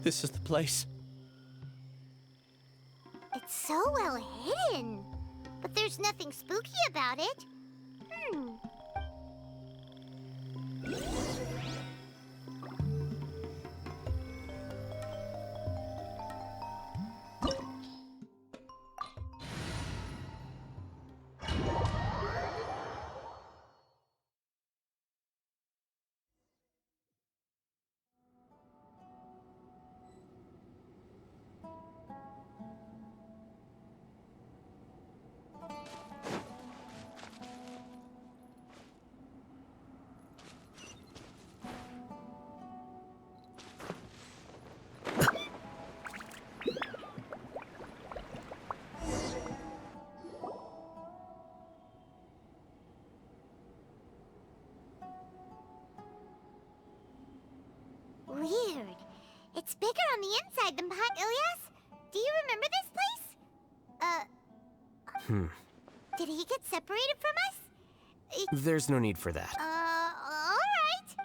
This is the place. It's so well hidden, but there's nothing spooky about it. Weird. It's bigger on the inside than behind. Ilyas, do you remember this place? Did he get separated from us? There's no need for that. All right.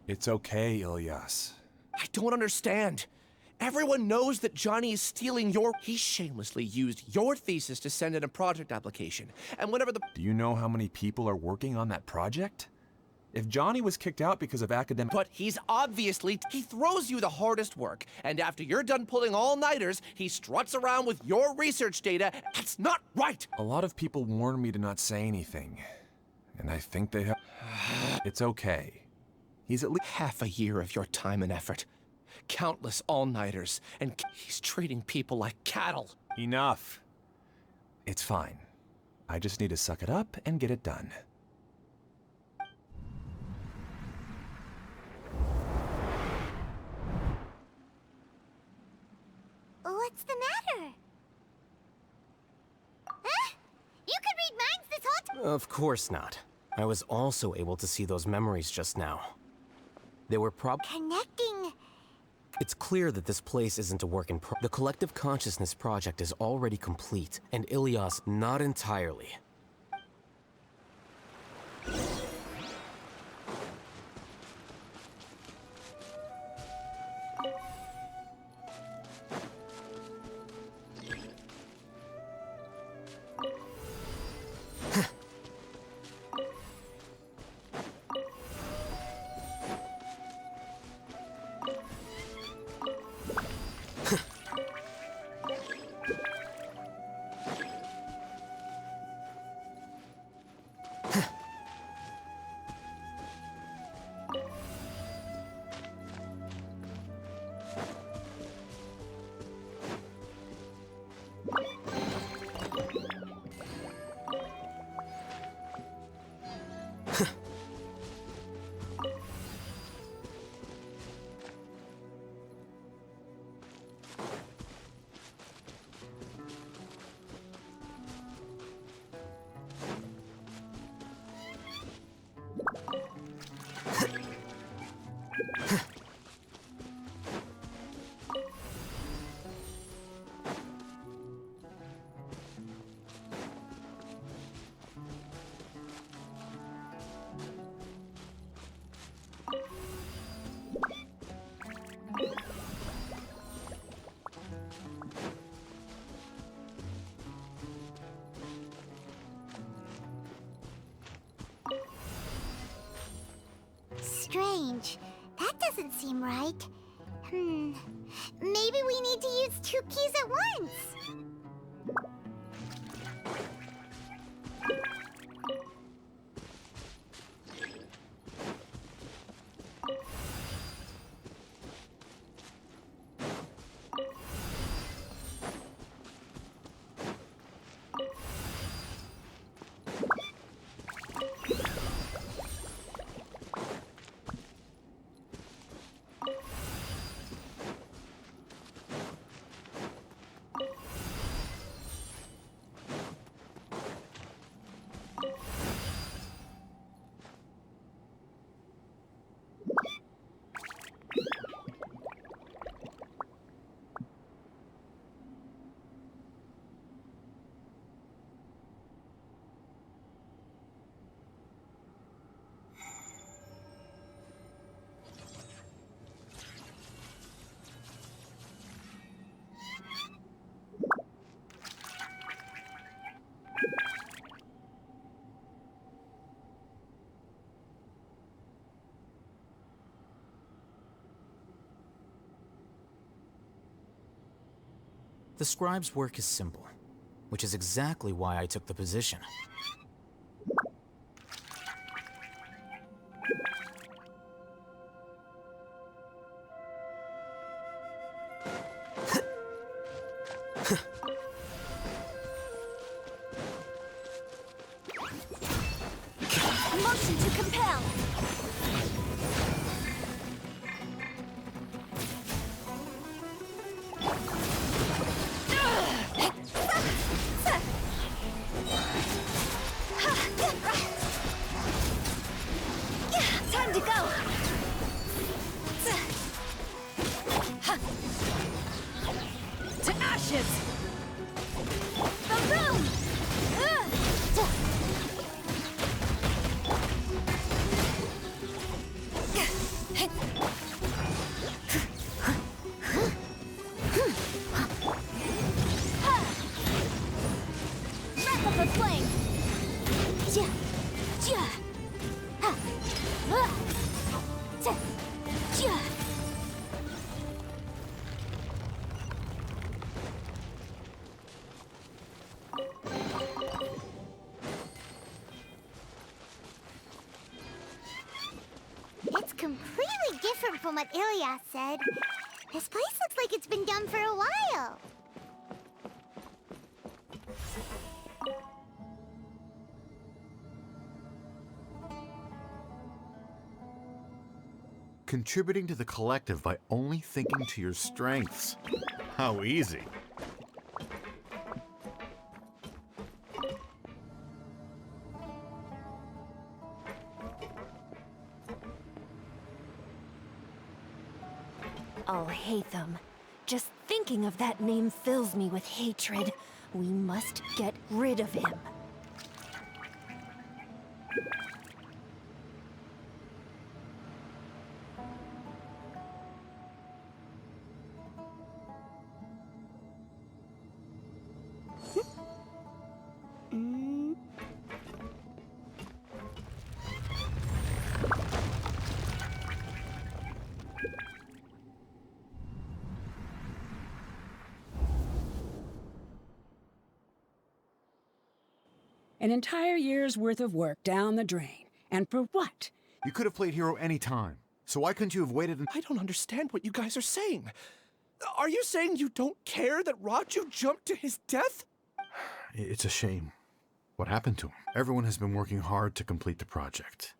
It's okay, Ilyas. I don't understand. Everyone knows that Johnny is stealing your... He shamelessly used your thesis to send in a project application. And whenever the... Do you know how many people are working on that project? If Johnny was kicked out because of academic... But he's obviously... He throws you the hardest work. And after you're done pulling all-nighters, he struts around with your research data. That's not right! A lot of people warned me to not say anything. And I think they have... It's okay. He's at least... Half a year of your time and effort. Countless all-nighters. And he's treating people like cattle. Enough. It's fine. I just need to suck it up and get it done. What's the matter? Huh? You could read minds this whole time? Of course not. I was also able to see those memories just now. They were Connecting. It's clear that this place isn't a work in The Collective Consciousness project is already complete, and Ilyas not entirely. Strange. That doesn't seem right. Maybe we need to use 2 keys at once. The scribe's work is simple, which is exactly why I took the position. Motion to compel. Time to go. To ashes. Boom. Wrap up a flame. It's completely different from what Ilyas said. This place looks like it's been done for a while. Contributing to the collective by only thinking to your strengths. How easy. I'll hate them. Just thinking of that name fills me with hatred. We must get rid of him. An entire year's worth of work down the drain. And for what? You could have played hero any time. So why couldn't you have waited I don't understand what you guys are saying. Are you saying you don't care that Raju jumped to his death? It's a shame. What happened to him? Everyone has been working hard to complete the project.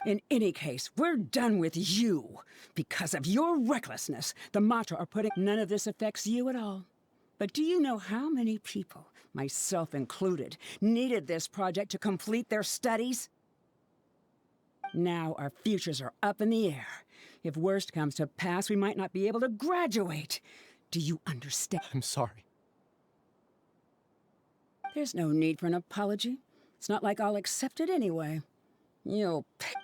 In any case, we're done with you. Because of your recklessness, the Matra are putting... None of this affects you at all. But do you know how many people, myself included, needed this project to complete their studies? Now our futures are up in the air. If worst comes to pass, we might not be able to graduate. Do you understand? I'm sorry. There's no need for an apology. It's not like I'll accept it anyway. You'll pay.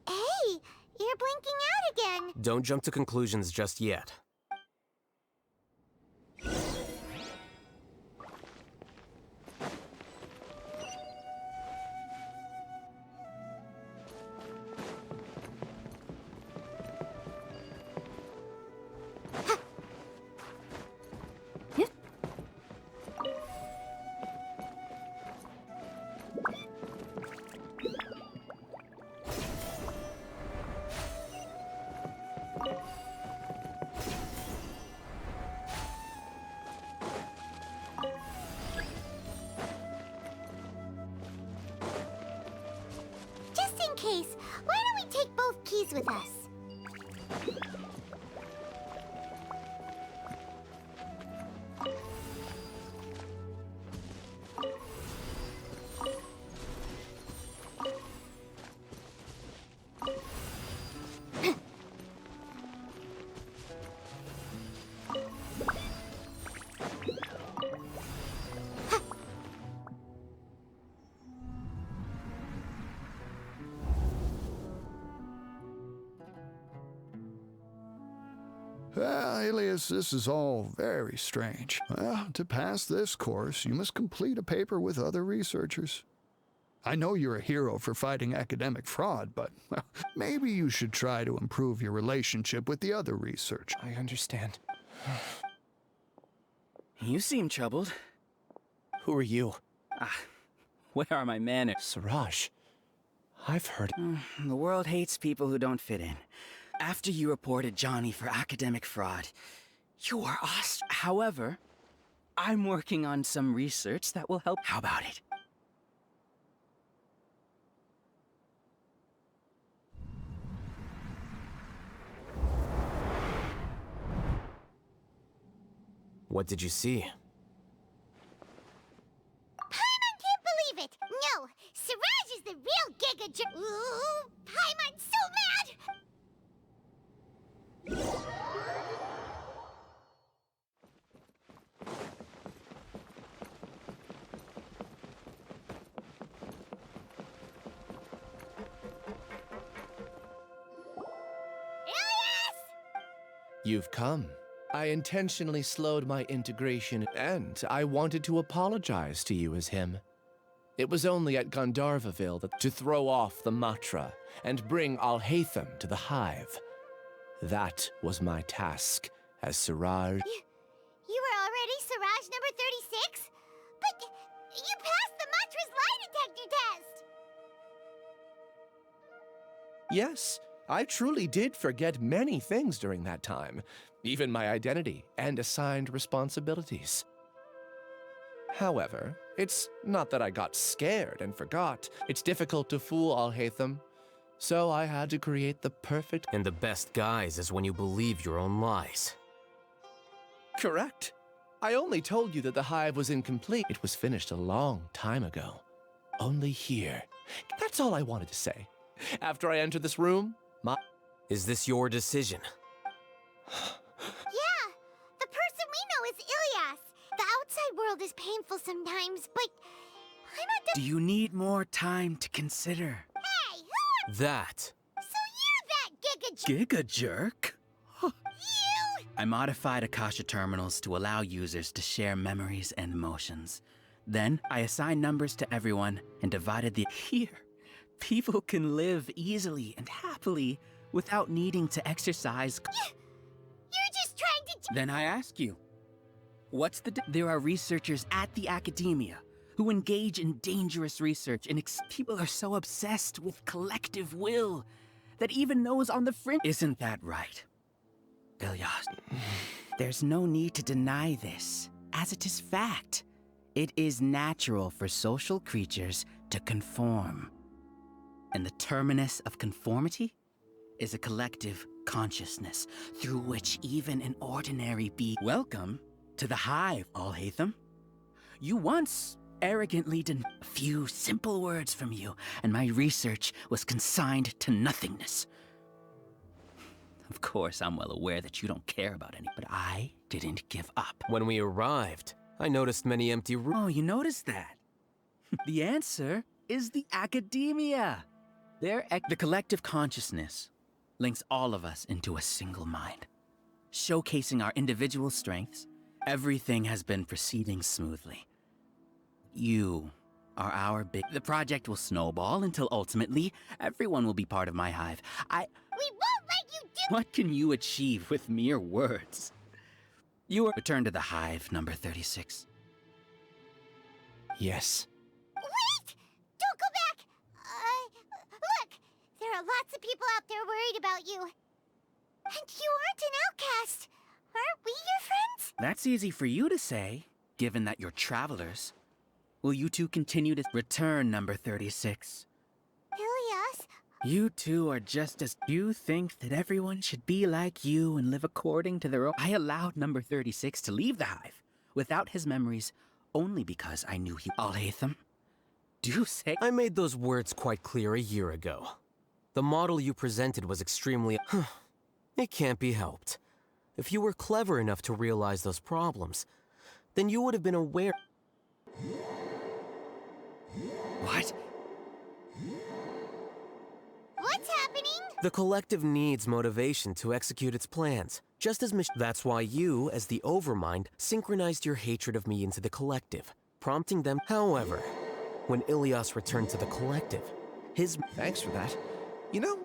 Hey, you're blinking out again. Don't jump to conclusions just yet. Just in case, why don't we take both keys with us? Well, Alias, this is all very strange. Well, to pass this course, you must complete a paper with other researchers. I know you're a hero for fighting academic fraud, but well, maybe you should try to improve your relationship with the other researchers. I understand. You seem troubled. Who are you? Where are my manners? Siraj. I've heard. The world hates people who don't fit in. After you reported Johnny for academic fraud, you were awesome. However, I'm working on some research that will help. How about it? What did you see? Paimon can't believe it! No! Siraj is the real Giga. Ooh! Paimon's so mad! Ilias! You've come. I intentionally slowed my integration, and I wanted to apologize to you as him. It was only at Gandharvaville that to throw off the Matra and bring Al-Haytham to the hive. That was my task as Siraj. You were already Siraj number 36? But you passed the Matra's lie detector test! Yes, I truly did forget many things during that time, even my identity and assigned responsibilities. However, it's not that I got scared and forgot. It's difficult to fool Al-Haytham, so I had to create the perfect... And the best guise is when you believe your own lies. Correct. I only told you that the hive was incomplete. It was finished a long time ago. Only here. That's all I wanted to say. After I entered this room, Is this your decision? Yeah! The person we know is Ilias. The outside world is painful sometimes, but Paimon Do you need more time to consider? Hey, who are... That. So you're that Giga... Giga jerk? You... I modified Akasha terminals to allow users to share memories and emotions. Then, I assigned numbers to everyone and divided the... Here, people can live easily and happily without needing to exercise... You're just trying to... Then I ask you, what's the... There are researchers at the academia who engage in dangerous research and people are so obsessed with collective will that even those on the fringe... Isn't that right? Ilias, there's no need to deny this, as it is fact. It is natural for social creatures to conform. And the terminus of conformity is a collective consciousness through which even an ordinary being... Welcome to the hive, Al-Haytham. You once arrogantly did a few simple words from you, and my research was consigned to nothingness. Of course, I'm well aware that you don't care about any, but I didn't give up. When we arrived, I noticed many empty rooms. Oh, you noticed that? The answer is the academia. The collective consciousness links all of us into a single mind. Showcasing our individual strengths, everything has been proceeding smoothly. You are our big... The project will snowball until ultimately everyone will be part of my hive. We won't let you do... What can you achieve with mere words? You are... Return to the hive, number 36. yes. Wait! Don't go back! Look! There are lots of people out there worried about you. And you aren't an outcast. Aren't we your friends? That's easy for you to say, given that you're travelers. Will you two continue to... Return, number 36. Ilias? You two are just as... You think that everyone should be like you and live according to their own... I allowed number 36 to leave the hive without his memories only because I knew he... Al-Haytham, do say... I made those words quite clear a year ago. The model you presented was extremely... It can't be helped. If you were clever enough to realize those problems, then you would have been aware... What? What's happening? The collective needs motivation to execute its plans, just as That's why you, as the Overmind, synchronized your hatred of me into the collective, prompting them. However, when Ilias returned to the collective. His... Thanks for that. You know,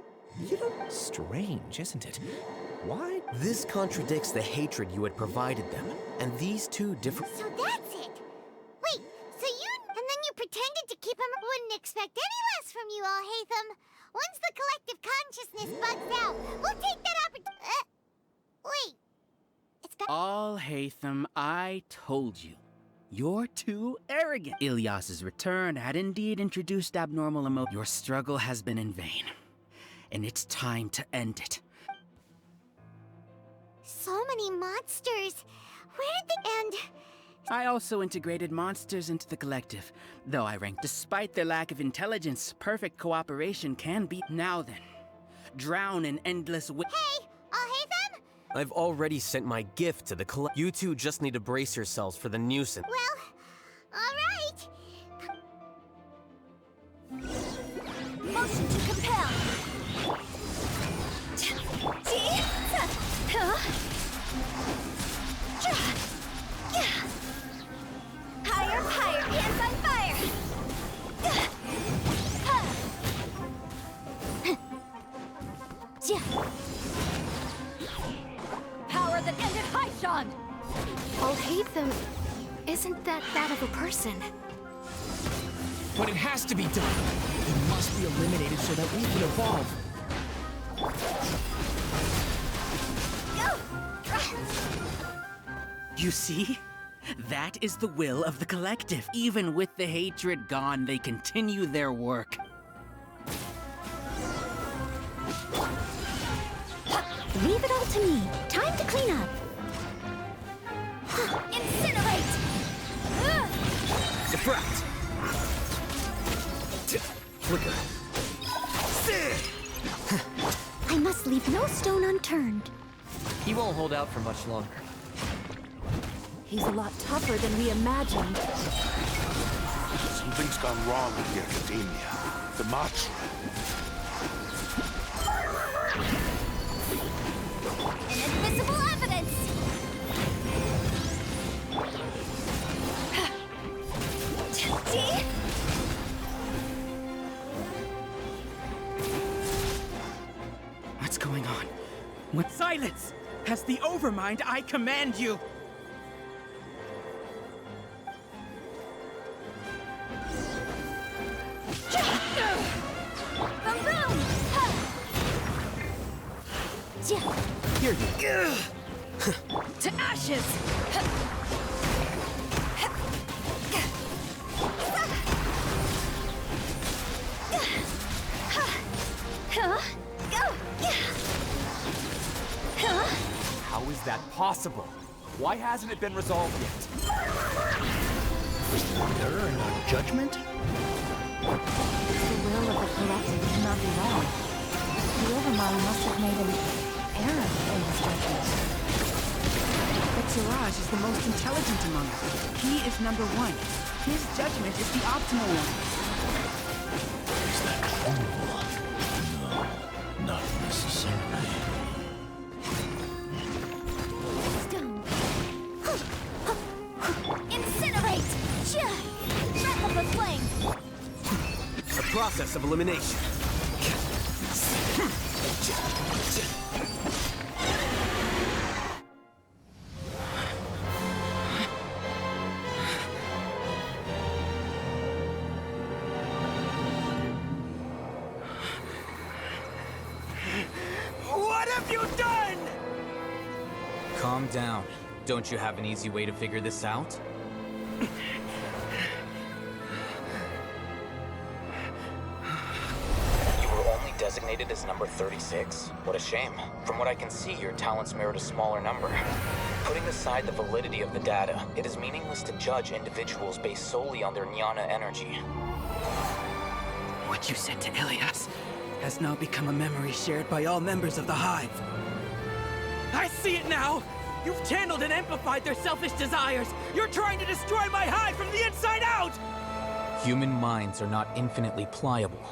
strange, isn't it? Why? This contradicts the hatred you had provided them, and these two different... So that's it! Wait, so you... And then you pretended to keep him... Wouldn't expect any less from you all, Hatham. Once the collective consciousness bugs out, we'll take that opportunity... wait. It's back... All Hatham, I told you. You're too arrogant. Ilias's return had indeed introduced abnormal emotion. Your struggle has been in vain, and it's time to end it. So many monsters. Where did they end? I also integrated monsters into the collective, though I ranked. Despite their lack of intelligence, perfect cooperation can be. Now then, drown in endless Hey, Hatham? I've already sent my gift to the collective. You two just need to brace yourselves for the nuisance. Well, all right. Motion to compel. Higher, higher, hands on fire. Power that ended Haishan. I'll hate them. Isn't that of a person? But it has to be done. It must be eliminated so that we can evolve. You see? That is the will of the collective. Even with the hatred gone, they continue their work. Leave it all to me. Time to clean up. Incinerate! Defract! Flicker. I must leave no stone unturned. He won't hold out for much longer. He's a lot tougher than we imagined. Something's gone wrong with the Academia. The Matra. Inadmissible evidence! See? What's going on? What? Silence! As the Overmind, I command you! Boom, boom! Here you go. To ashes! How is that possible? Why hasn't it been resolved yet? Error in our judgment? The will of the collective cannot be wrong. The Overmind must have made an error in his judgment. But Siraj is the most intelligent among us. He is number one. His judgment is the optimal one. Is that cruel? No, not necessarily. Stone. Incinerate! Breath of the flame! The process of elimination. What have you done? Calm down. Don't you have an easy way to figure this out? Designated as number 36? What a shame. From what I can see, your talents merit a smaller number. Putting aside the validity of the data, it is meaningless to judge individuals based solely on their jnana energy. What you said to Ilias has now become a memory shared by all members of the Hive. I see it now! You've channeled and amplified their selfish desires! You're trying to destroy my Hive from the inside out! Human minds are not infinitely pliable.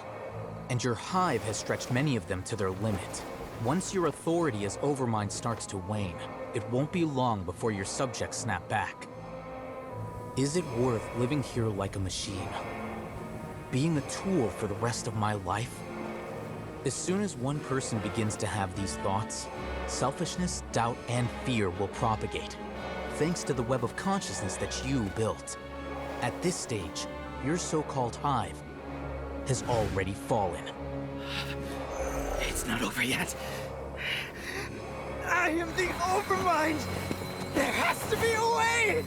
And your Hive has stretched many of them to their limit. Once your authority as Overmind starts to wane, it won't be long before your subjects snap back. Is it worth living here like a machine? being a tool for the rest of my life? As soon as one person begins to have these thoughts, selfishness, doubt, and fear will propagate, thanks to the web of consciousness that you built. At this stage, your so-called hive has already fallen. It's not over yet. I am the Overmind! There has to be a way!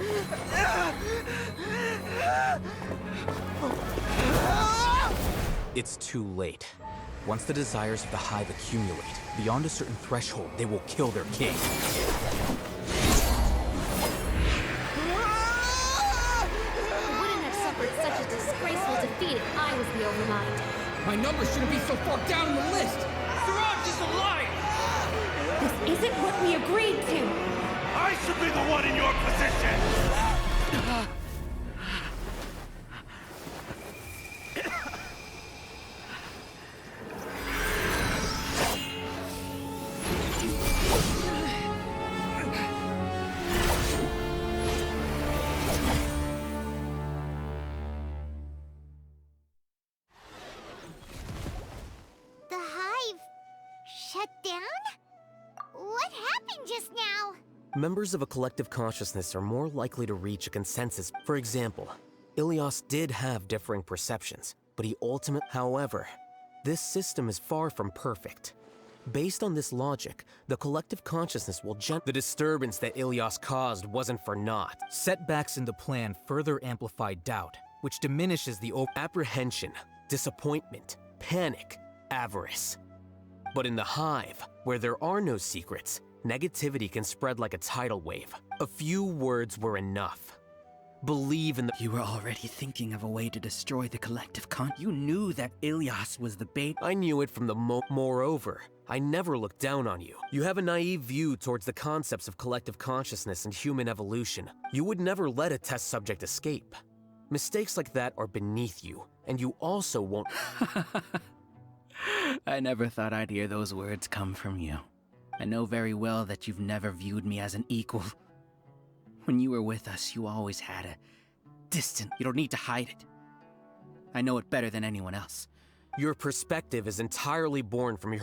It's too late. Once the desires of the hive accumulate, beyond a certain threshold, they will kill their king. I wouldn't have suffered such a disgraceful defeat if I was the Overmind. My number shouldn't be so far down in the list! Siraj is a liar! This isn't what we agreed to! I should be the one in your position! The hive shut down? What happened just now? Members of a collective consciousness are more likely to reach a consensus. For example, Ilias did have differing perceptions, but he ultimately... However, this system is far from perfect. Based on this logic, the collective consciousness will The disturbance that Ilias caused wasn't for naught. Setbacks in the plan further amplify doubt, which diminishes the apprehension, disappointment, panic, avarice. But in the hive, where there are no secrets, negativity can spread like a tidal wave. A few words were enough. Believe in the... You were already thinking of a way to destroy the collective You knew that Ilias was the bait. I knew it from the Moreover, I never looked down on you. You have a naive view towards the concepts of collective consciousness and human evolution. You would never let a test subject escape. Mistakes like that are beneath you, and you also won't... I never thought I'd hear those words come from you. I know very well that you've never viewed me as an equal. When you were with us, you always had a distant... You don't need to hide it. I know it better than anyone else. Your perspective is entirely born from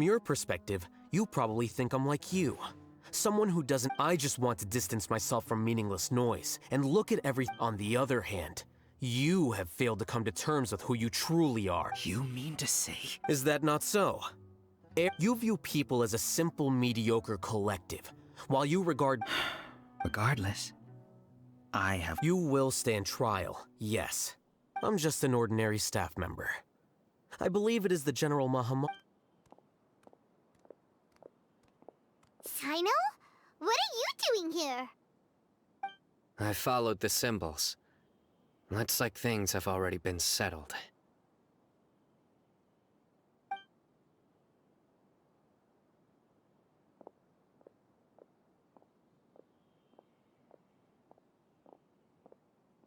your perspective, you probably think I'm like you. Someone who doesn't... I just want to distance myself from meaningless noise and look at everything. On the other hand, you have failed to come to terms with who you truly are. You mean to say... Is that not so? You view people as a simple, mediocre collective, while you regard... Regardless, I have... You will stand trial, yes. I'm just an ordinary staff member. I believe it is the General Mahamud... Sino? What are you doing here? I followed the symbols. Looks like things have already been settled.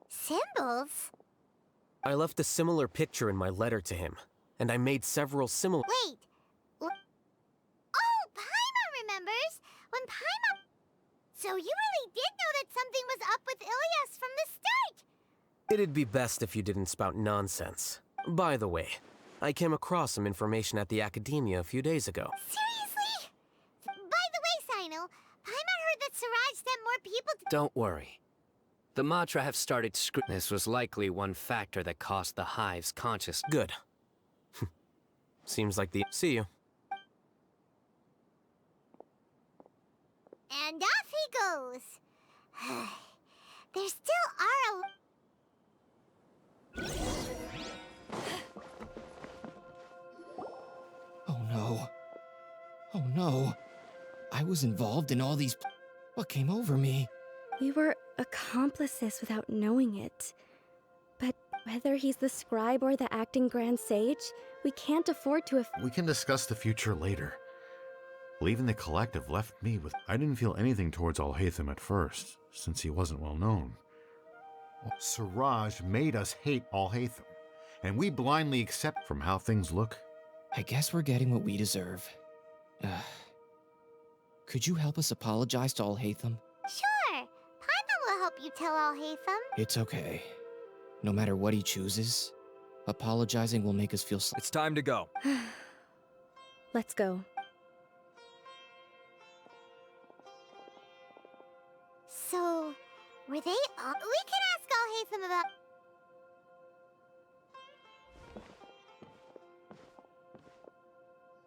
Symbols? I left a similar picture in my letter to him, and I made several similar... Wait. Oh, Paimon remembers! When Paimon... So you really did know that something was up with Ilias from the start! It'd be best if you didn't spout nonsense. By the way, I came across some information at the Academia a few days ago. Seriously? By the way, Sino, Paimon heard that Siraj sent more people to... Don't worry. The Matra have started This was likely one factor that caused the hive's conscious... Good. Seems like the... See you. And off he goes. There still are Oh no. Oh no. I was involved in all these... What came over me? We were accomplices without knowing it. But whether he's the scribe or the acting Grand Sage, we can't afford to... We can discuss the future later. Leaving the collective left me with... I didn't feel anything towards Al-Haytham at first, since he wasn't well known. Siraj made us hate Al-Haytham, and we blindly accept from how things look. I guess we're getting what we deserve. Could you help us apologize to Al-Haytham? Sure. Paimon will help you tell Al-Haytham. It's okay. No matter what he chooses, Apologizing will make us feel It's time to go. Let's go. So, were they all... We can ask Al-Haytham about...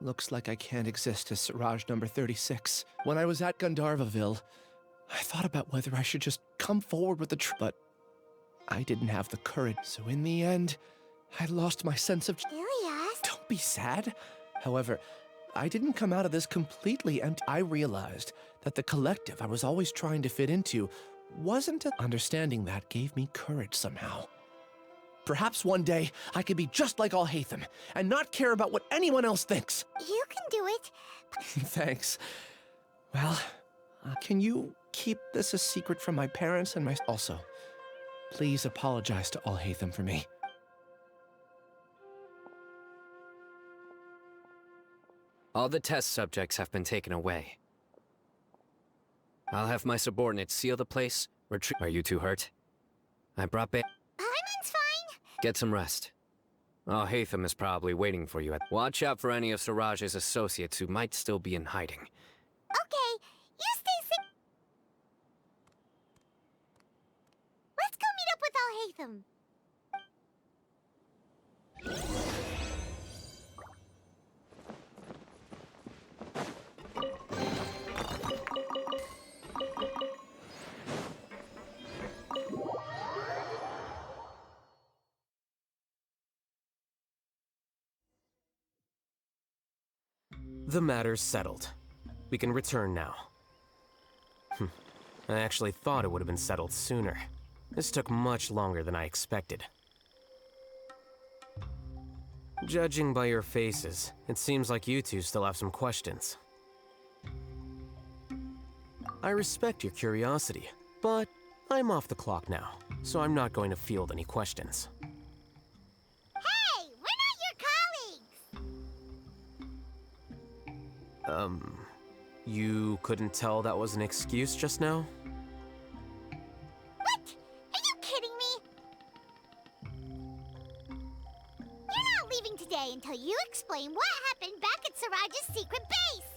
Looks like I can't exist as Siraj number 36. When I was at Gandharvaville, I thought about whether I should just come forward with the but I didn't have the courage. So in the end, I lost my sense of... Ilias? Don't be sad. However, I didn't come out of this completely empty. I realized that the collective I was always trying to fit into wasn't a... Understanding that gave me courage somehow. Perhaps one day I could be just like Al-Haytham and not care about what anyone else thinks. You can do it. Thanks. Well, can you keep this a secret from my parents and my... Also, please apologize to Al-Haytham for me. All the test subjects have been taken away. I'll have my subordinates seal the place. Are you too hurt? I brought Paimon's fine. Get some rest. Al-Haytham is probably waiting for you. Watch out for any of Siraj's associates who might still be in hiding. Okay, you stay safe. Let's go meet up with Al-Haytham. The matter's settled. We can return now. I actually thought it would have been settled sooner. This took much longer than I expected. Judging by your faces, it seems like you two still have some questions. I respect your curiosity, but I'm off the clock now, so I'm not going to field any questions. Hey, we're not your colleagues! You couldn't tell that was an excuse just now? What? Are you kidding me? You're not leaving today until you explain what happened back at Siraj's secret base!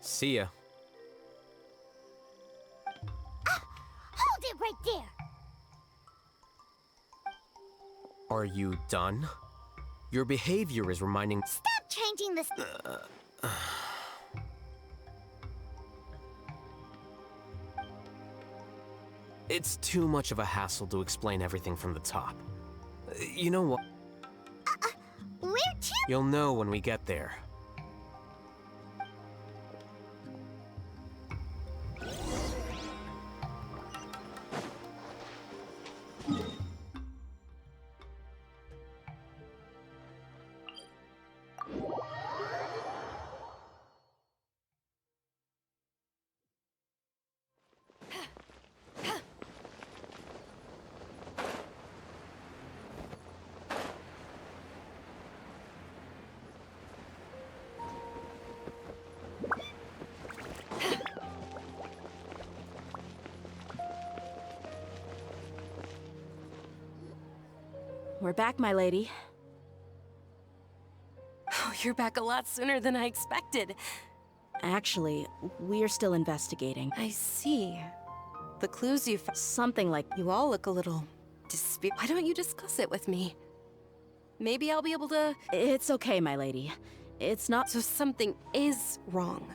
See ya. Hold it right there! Are you done? Your behavior is reminding... Stop changing this... It's too much of a hassle to explain everything from the top. You know what? Where to? You'll know when we get there. We're back, my lady. Oh, you're back a lot sooner than I expected. Actually, we're still investigating. I see. The clues you found... Something like... You all look a little... Why don't you discuss it with me? Maybe I'll be able to... It's okay, my lady. It's not... So something is wrong.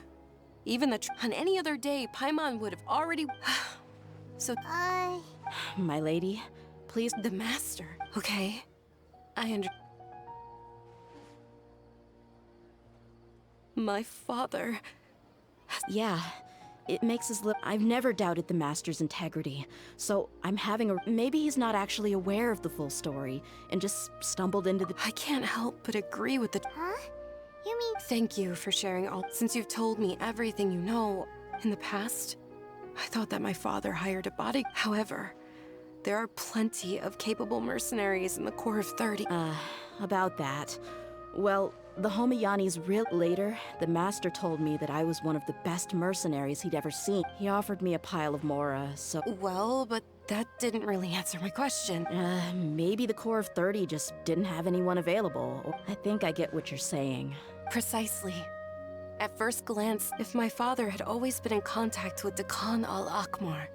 Even on any other day, Paimon would have already... So... My lady, please... The master. Okay. My father... Yeah. It makes us look... I've never doubted the master's integrity. So I'm having a... Maybe he's not actually aware of the full story and just stumbled into the... I can't help but agree with the... Huh? You mean... Thank you for sharing all... Since you've told me everything you know, in the past, I thought that my father hired a body... However, there are plenty of capable mercenaries in the Corps of 30. About that. Well, the Homiyani's real. Later, the master told me that I was one of the best mercenaries he'd ever seen. He offered me a pile of Mora, so. Well, but that didn't really answer my question. Maybe the Corps of 30 just didn't have anyone available. I think I get what you're saying. Precisely. At first glance, if my father had always been in contact with the Khan al-Akmar.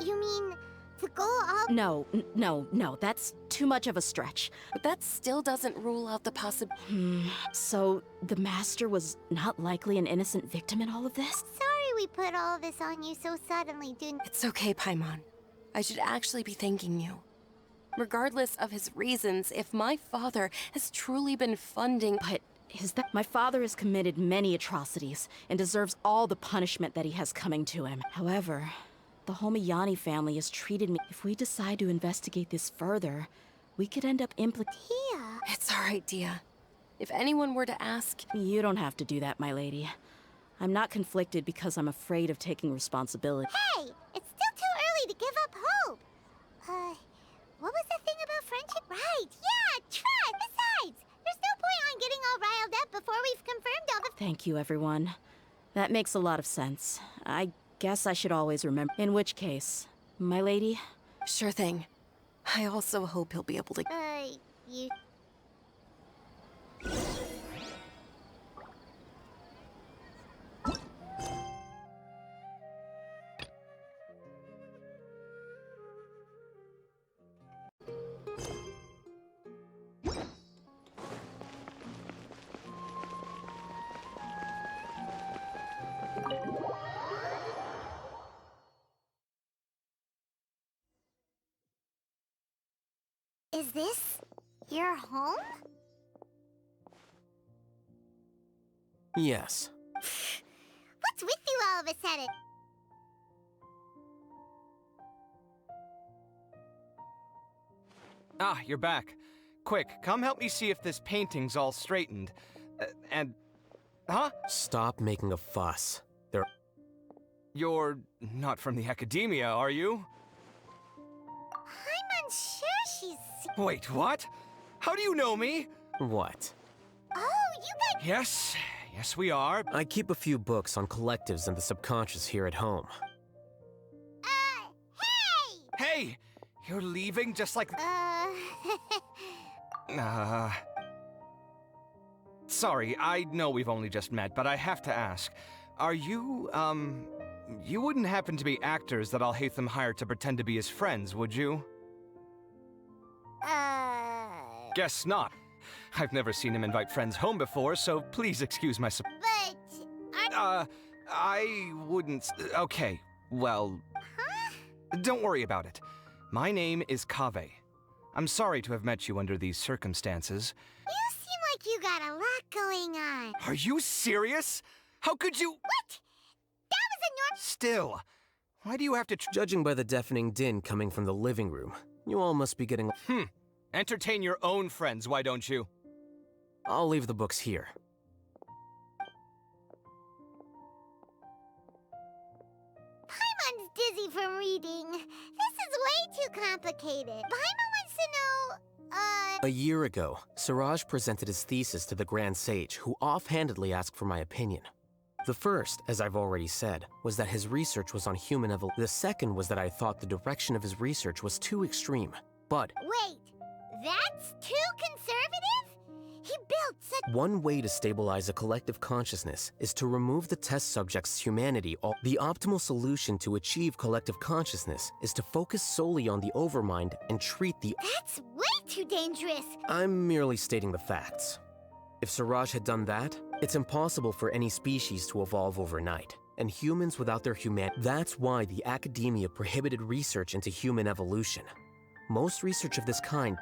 You mean the goal of— No, that's too much of a stretch. But that still doesn't rule out the possibility. So, the master was not likely an innocent victim in all of this? Sorry we put all this on you so suddenly, didn't— It's okay, Paimon. I should actually be thanking you. Regardless of his reasons, if my father has truly been funding— But is that— My father has committed many atrocities and deserves all the punishment that he has coming to him. However, the Homiyani family has treated me— If we decide to investigate this further, we could end up implicating— Tia. It's all right, Dia. If anyone were to ask— You don't have to do that, my lady. I'm not conflicted because I'm afraid of taking responsibility. Hey! It's still too early to give up hope! What was the thing about friendship? Right, yeah, trust! Besides, there's no point on getting all riled up before we've confirmed all the— Thank you, everyone. That makes a lot of sense. I guess I should always remember. In which case, my lady? Sure thing. I also hope he'll be able to— you— Is this your home? Yes. What's with you all of a sudden? Ah, you're back. Quick, come help me see if this painting's all straightened. Huh? Stop making a fuss. You're not from the academia, are you? I'm unsure she's— Wait, what? How do you know me? What? Oh, you guys— Yes, we are. I keep a few books on collectives and the subconscious here at home. Hey! Hey! You're leaving just like— Sorry, I know we've only just met, but I have to ask. Are you, you wouldn't happen to be actors that Al-Haytham hired to pretend to be his friends, would you? Guess not. I've never seen him invite friends home before, so please excuse my— But I wouldn't— Okay, well— Don't worry about it. My name is Kaveh. I'm sorry to have met you under these circumstances. you seem like you got a lot going on. Are you serious? How could you— What? That was a normal— Still, why do you have to— Judging by the deafening din coming from the living room, you all must be getting— Entertain your own friends, why don't you? I'll leave the books here. Paimon's dizzy from reading. This is way too complicated. Paimon wants to know— A year ago, Siraj presented his thesis to the Grand Sage, who offhandedly asked for my opinion. The first, as I've already said, was that his research was on human evolution. The second was that I thought the direction of his research was too extreme. But Wait, that's too conservative? He built such— one way to stabilize a collective consciousness is to remove the test subject's humanity. The optimal solution to achieve collective consciousness is to focus solely on the overmind and treat the— That's way too dangerous! I'm merely stating the facts. If Siraj had done that, it's impossible for any species to evolve overnight, and humans without their That's why the academia prohibited research into human evolution. Most research of this kind—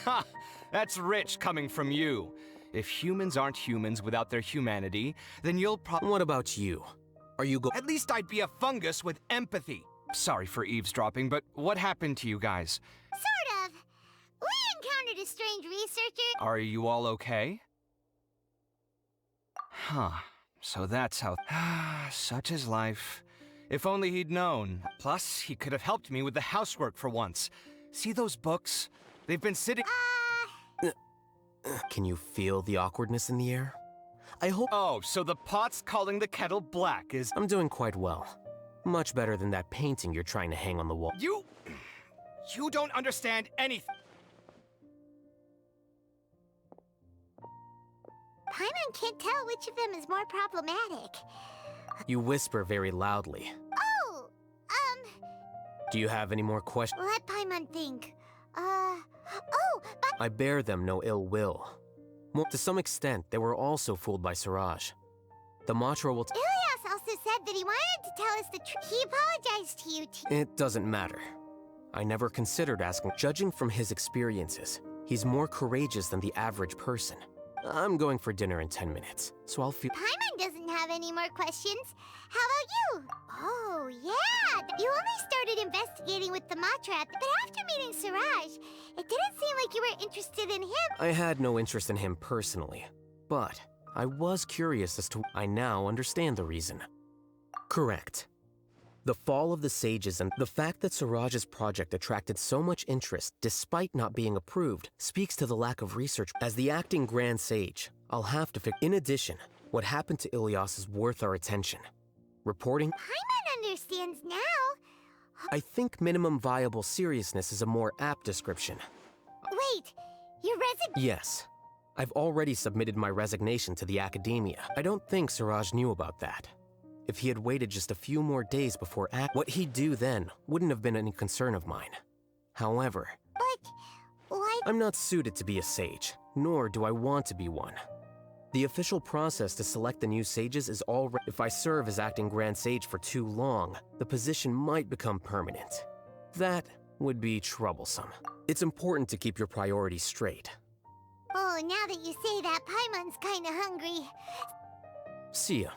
Ha! That's rich coming from you. If humans aren't humans without their humanity, then you'll What about you? Are you At least I'd be a fungus with empathy. Sorry for eavesdropping, but what happened to you guys? Sort of. We encountered a strange researcher— Are you all okay? Huh. So that's how— Such is life. If only he'd known. Plus, he could have helped me with the housework for once. See those books? They've been sitting— Can you feel the awkwardness in the air? I hope— Oh, so the pot's calling the kettle black is— I'm doing quite well. Much better than that painting you're trying to hang on the wall. You don't understand anything. Paimon can't tell which of them is more problematic. You whisper very loudly. Oh, Do you have any more questions? let Paimon think. I bear them no ill will. To some extent, they were also fooled by Siraj. The Matra will— Ilias also said that he wanted to tell us the truth. He apologized to you, It doesn't matter. I never considered asking. Judging from his experiences, he's more courageous than the average person. I'm going for dinner in 10 minutes, so I'll feel— Paimon doesn't have any more questions. How about you? Oh, yeah! You only started investigating with the Matra, but after meeting Siraj, it didn't seem like you were interested in him. I had no interest in him personally, but I was curious as to— I now understand the reason. Correct. The fall of the sages and the fact that Siraj's project attracted so much interest despite not being approved speaks to the lack of research. As the acting Grand Sage, I'll have to fix— In addition, what happened to Ilias is worth our attention. Reporting— Paimon understands now. I think minimum viable seriousness is a more apt description. Wait, your Yes. I've already submitted my resignation to the academia. I don't think Siraj knew about that. If he had waited just a few more days before what he'd do then wouldn't have been any concern of mine. However— But why— I'm not suited to be a sage, nor do I want to be one. The official process to select the new sages is already— If I serve as acting Grand Sage for too long, the position might become permanent. That would be troublesome. It's important to keep your priorities straight. Oh, now that you say that, Paimon's kinda hungry. See ya.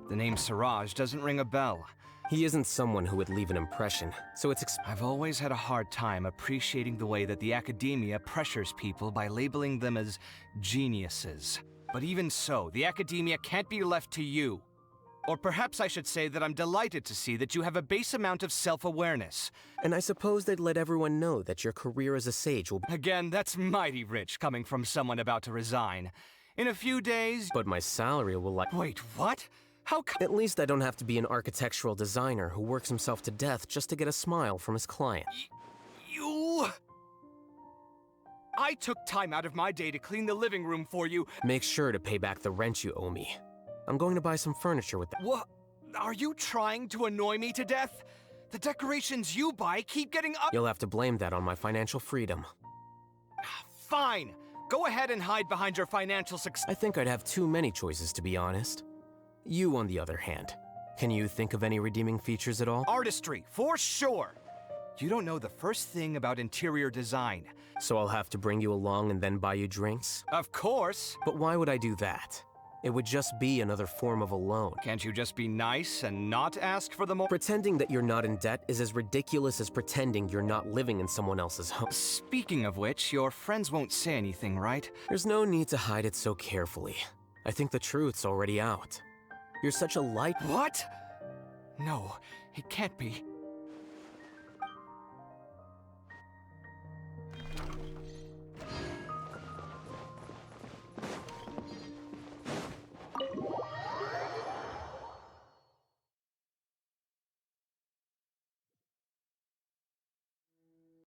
The name Siraj doesn't ring a bell. He isn't someone who would leave an impression, so it's— I've always had a hard time appreciating the way that the academia pressures people by labeling them as geniuses. But even so, the academia can't be left to you. Or perhaps I should say that I'm delighted to see that you have a base amount of self-awareness. And I suppose they'd let everyone know that your career as a sage will— Again, that's mighty rich coming from someone about to resign. In a few days— But my salary will like— Wait, what? How At least I don't have to be an architectural designer who works himself to death just to get a smile from his client. I took time out of my day to clean the living room for you. Make sure to pay back the rent you owe me. I'm going to buy some furniture with that. What? Are you trying to annoy me to death? The decorations you buy keep getting up— You'll have to blame that on my financial freedom. Fine. Go ahead and hide behind your financial success. I think I'd have too many choices, to be honest. You, on the other hand, can you think of any redeeming features at all? Artistry, for sure. You don't know the first thing about interior design. So I'll have to bring you along and then buy you drinks? Of course. But why would I do that? It would just be another form of a loan. Can't you just be nice and not ask for the more— Pretending that you're not in debt is as ridiculous as pretending you're not living in someone else's home. Speaking of which, your friends won't say anything, right? There's no need to hide it so carefully. I think the truth's already out. You're such a light— What? No, it can't be.